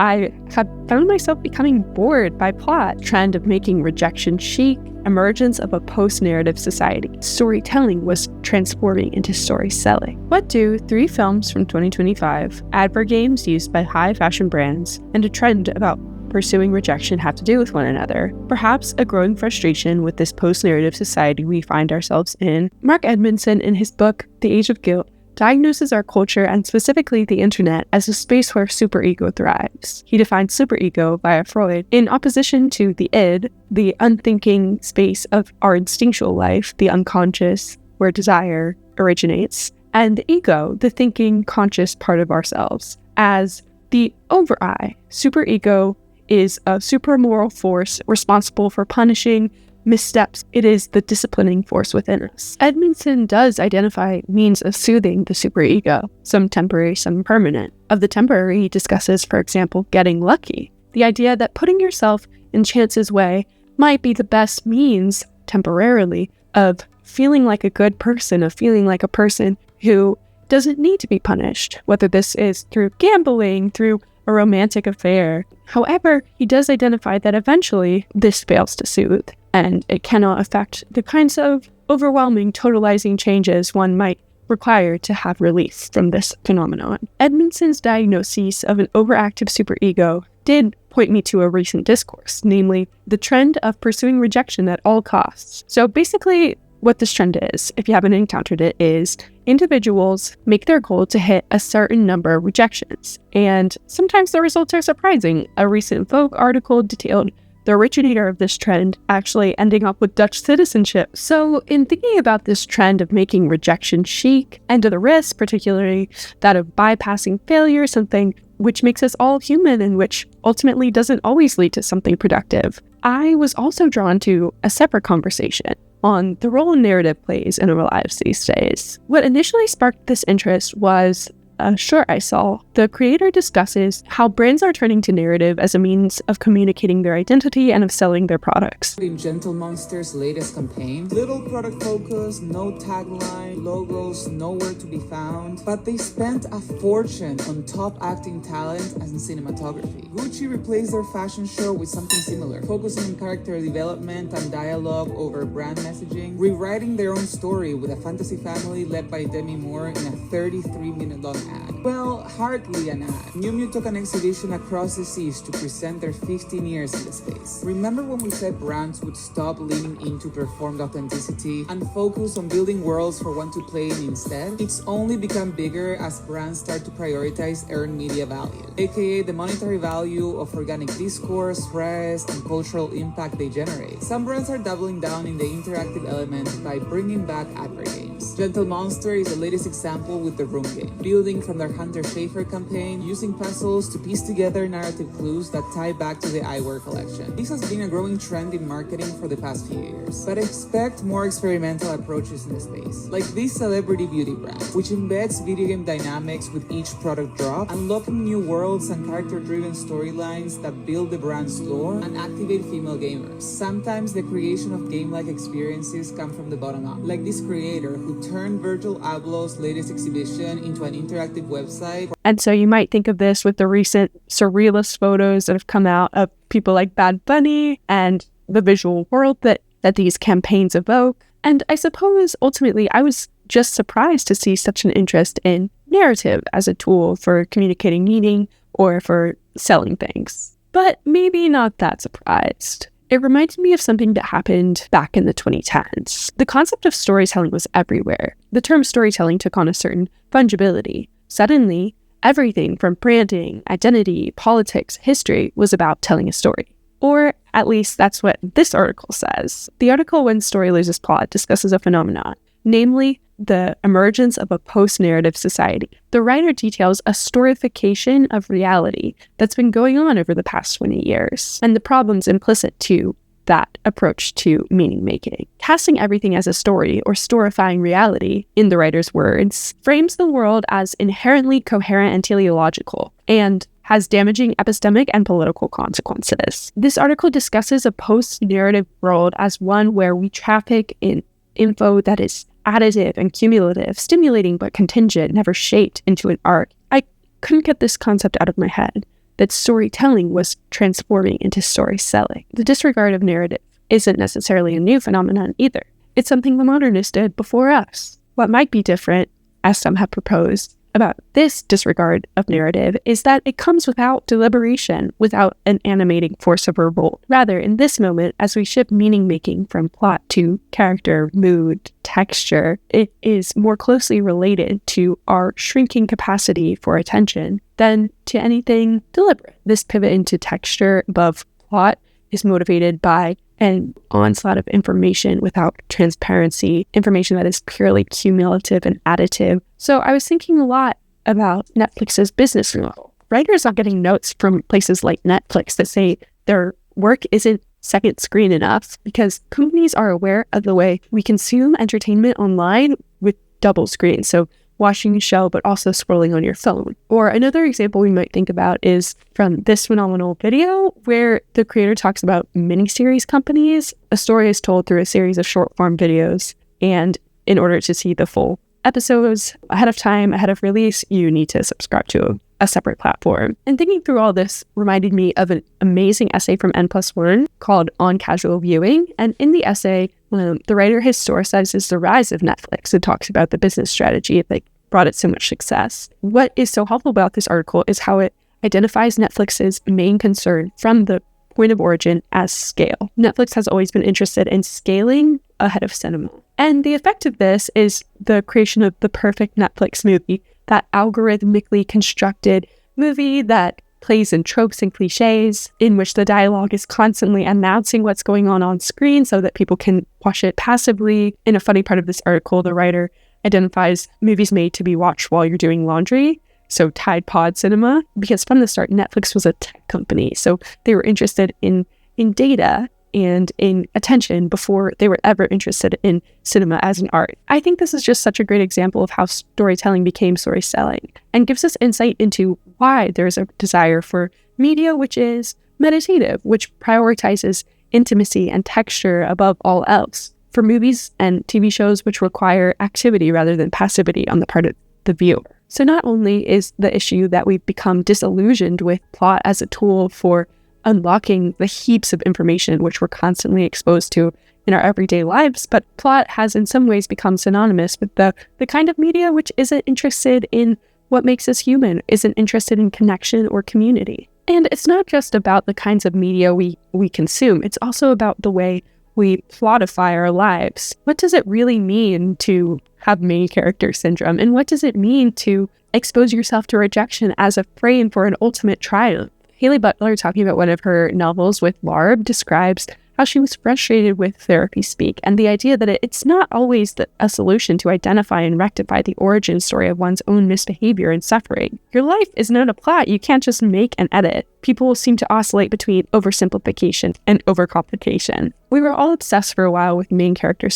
I have found myself becoming bored by plot, trend of making rejection chic, emergence of a post-narrative society. Storytelling was transforming into story selling. What do 3 films from 2025, AdGames used by high fashion brands, and a trend about pursuing rejection have to do with one another? Perhaps a growing frustration with this post-narrative society we find ourselves in. Mark Edmondson, in his book, The Age of Guilt, diagnoses our culture and specifically the internet as a space where superego thrives. He defines superego via Freud in opposition to the id, the unthinking space of our instinctual life, the unconscious, where desire originates, and the ego, the thinking, conscious part of ourselves, as the over-I. Superego is a supramoral force responsible for punishing missteps. It is the disciplining force within us. Edmondson does identify means of soothing the superego, some temporary, some permanent. Of the temporary, he discusses, for example, getting lucky. The idea that putting yourself in chance's way might be the best means, temporarily, of feeling like a good person, of feeling like a person who doesn't need to be punished, whether this is through gambling, through a romantic affair. However, he does identify that eventually this fails to soothe, and it cannot affect the kinds of overwhelming, totalizing changes one might require to have relief from this phenomenon. Edmondson's diagnosis of an overactive superego did point me to a recent discourse, namely the trend of pursuing rejection at all costs. So basically, what this trend is, if you haven't encountered it, is individuals make their goal to hit a certain number of rejections, and sometimes the results are surprising. A recent Vogue article detailed the originator of this trend actually ending up with Dutch citizenship. So in thinking about this trend of making rejection chic, and to the risk, particularly that of bypassing failure, something which makes us all human and which ultimately doesn't always lead to something productive, I was also drawn to a separate conversation on the role narrative plays in our lives these days. What initially sparked this interest was a short I saw. The creator discusses how brands are turning to narrative as a means of communicating their identity and of selling their products. In Gentle Monster's latest campaign, little product focus, no tagline, logos nowhere to be found, but they spent a fortune on top acting talent and cinematography. Gucci replaced their fashion show with something similar, focusing on character development and dialogue over brand messaging, rewriting their own story with a fantasy family led by Demi Moore in a 33-minute long ad. Well, hardly an ad. Miu Miu took an exhibition across the seas to present their 15 years in the space. Remember when we said brands would stop leaning into performed authenticity and focus on building worlds for one to play in instead? It's only become bigger as brands start to prioritize earned media value, aka the monetary value of organic discourse, press, and cultural impact they generate. Some brands are doubling down in the interactive element by bringing back AdGames. Gentle Monster is the latest example with the Room game, building from their Hunter Schafer campaign, using puzzles to piece together narrative clues that tie back to the eyewear collection. This has been a growing trend in marketing for the past few years, but expect more experimental approaches in the space, like this celebrity beauty brand, which embeds video game dynamics with each product drop, unlocking new worlds and character-driven storylines that build the brand's lore and activate female gamers. Sometimes the creation of game-like experiences come from the bottom up, like this creator who turned Virgil Abloh's latest exhibition into an interactive website. And so you might think of this with the recent surrealist photos that have come out of people like Bad Bunny and the visual world that these campaigns evoke. And I suppose ultimately I was just surprised to see such an interest in narrative as a tool for communicating meaning or for selling things. But maybe not that surprised. It reminds me of something that happened back in the 2010s. The concept of storytelling was everywhere. The term storytelling took on a certain fungibility. Suddenly, everything from branding, identity, politics, history was about telling a story. Or at least that's what this article says. The article When Story Loses Plot discusses a phenomenon, namely the emergence of a post-narrative society. The writer details a storification of reality that's been going on over the past 20 years, and the problems implicit to that approach to meaning-making. Casting everything as a story, or storifying reality, in the writer's words, frames the world as inherently coherent and teleological, and has damaging epistemic and political consequences. This article discusses a post-narrative world as one where we traffic in info that is additive and cumulative, stimulating but contingent, never shaped into an arc. I couldn't get this concept out of my head. that storytelling was transforming into story selling. The disregard of narrative isn't necessarily a new phenomenon either. It's something the modernists did before us. What might be different, as some have proposed, about this disregard of narrative is that it comes without deliberation, without an animating force of revolt. Rather, in this moment, as we shift meaning-making from plot to character, mood, texture, it is more closely related to our shrinking capacity for attention than to anything deliberate. This pivot into texture above plot is motivated by an onslaught of information without transparency, information that is purely cumulative and additive. So I was thinking a lot about Netflix's business model. Writers are getting notes from places like Netflix that say their work isn't second screen enough because companies are aware of the way we consume entertainment online with double screen. So watching a show, but also scrolling on your phone. Or another example we might think about is from this phenomenal video where the creator talks about miniseries companies. A story is told through a series of short form videos. And in order to see the full episodes ahead of time, ahead of release, you need to subscribe to a separate platform. And thinking through all this reminded me of an amazing essay from N+1 called On Casual Viewing. And in the essay, the writer historicizes the rise of Netflix and talks about the business strategy that brought it so much success. What is so helpful about this article is how it identifies Netflix's main concern from the point of origin as scale. Netflix has always been interested in scaling ahead of cinema. And the effect of this is the creation of the perfect Netflix movie, that algorithmically constructed movie that plays in tropes and cliches, in which the dialogue is constantly announcing what's going on screen so that people can watch it passively. In a funny part of this article, the writer identifies movies made to be watched while you're doing laundry, so Tide Pod cinema, because from the start, Netflix was a tech company, so they were interested in data and in attention before they were ever interested in cinema as an art. I think this is just such a great example of how storytelling became story selling and gives us insight into why there's a desire for media which is meditative, which prioritizes intimacy and texture above all else, for movies and TV shows which require activity rather than passivity on the part of the viewer. So not only is the issue that we've become disillusioned with plot as a tool for unlocking the heaps of information which we're constantly exposed to in our everyday lives, but plot has in some ways become synonymous with the kind of media which isn't interested in what makes us human, isn't interested in connection or community. And it's not just about the kinds of media we consume, it's also about the way we plotify our lives. What does it really mean to have main character syndrome? And what does it mean to expose yourself to rejection as a frame for an ultimate triumph? Haley Butler, talking about one of her novels with Larb, describes how she was frustrated with therapy speak and the idea that it's not always a solution to identify and rectify the origin story of one's own misbehavior and suffering. Your life is not a plot. You can't just make and edit. People seem to oscillate between oversimplification and overcomplication. We were all obsessed for a while with main character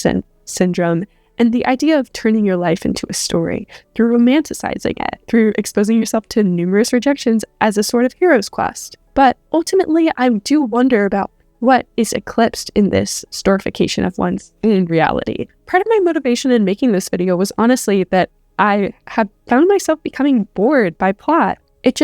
syndrome and the idea of turning your life into a story through romanticizing it, through exposing yourself to numerous rejections as a sort of hero's quest. But ultimately, I do wonder about what is eclipsed in this storification of one's own reality. Part of my motivation in making this video was honestly that I have found myself becoming bored by plot. It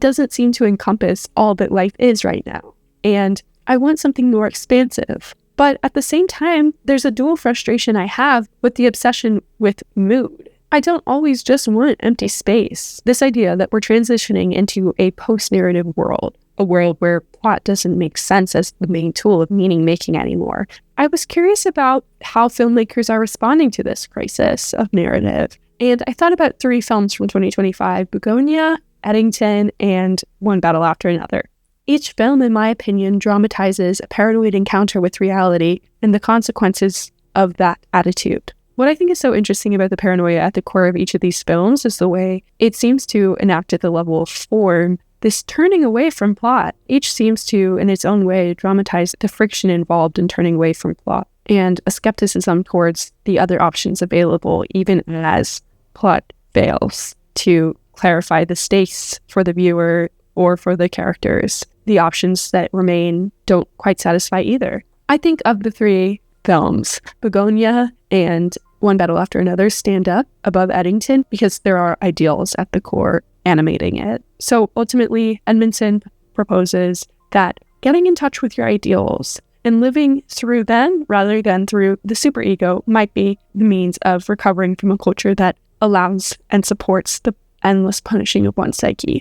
doesn't seem to encompass all that life is right now. And I want something more expansive. But at the same time, there's a dual frustration I have with the obsession with mood. I don't always just want empty space. This idea that we're transitioning into a post-narrative world, a world where plot doesn't make sense as the main tool of meaning-making anymore. I was curious about how filmmakers are responding to this crisis of narrative. And I thought about 3 films from 2025, Begonia, Eddington, and One Battle After Another. Each film, in my opinion, dramatizes a paranoid encounter with reality and the consequences of that attitude. What I think is so interesting about the paranoia at the core of each of these films is the way it seems to enact at the level of form this turning away from plot. Each seems to, in its own way, dramatize the friction involved in turning away from plot and a skepticism towards the other options available, even as plot fails to clarify the stakes for the viewer or for the characters. The options that remain don't quite satisfy either. I think of the 3 films, Begonia and one battle after another stand up above Eddington because there are ideals at the core animating it. So ultimately, Edmondson proposes that getting in touch with your ideals and living through them rather than through the superego might be the means of recovering from a culture that allows and supports the endless punishing of one's psyche.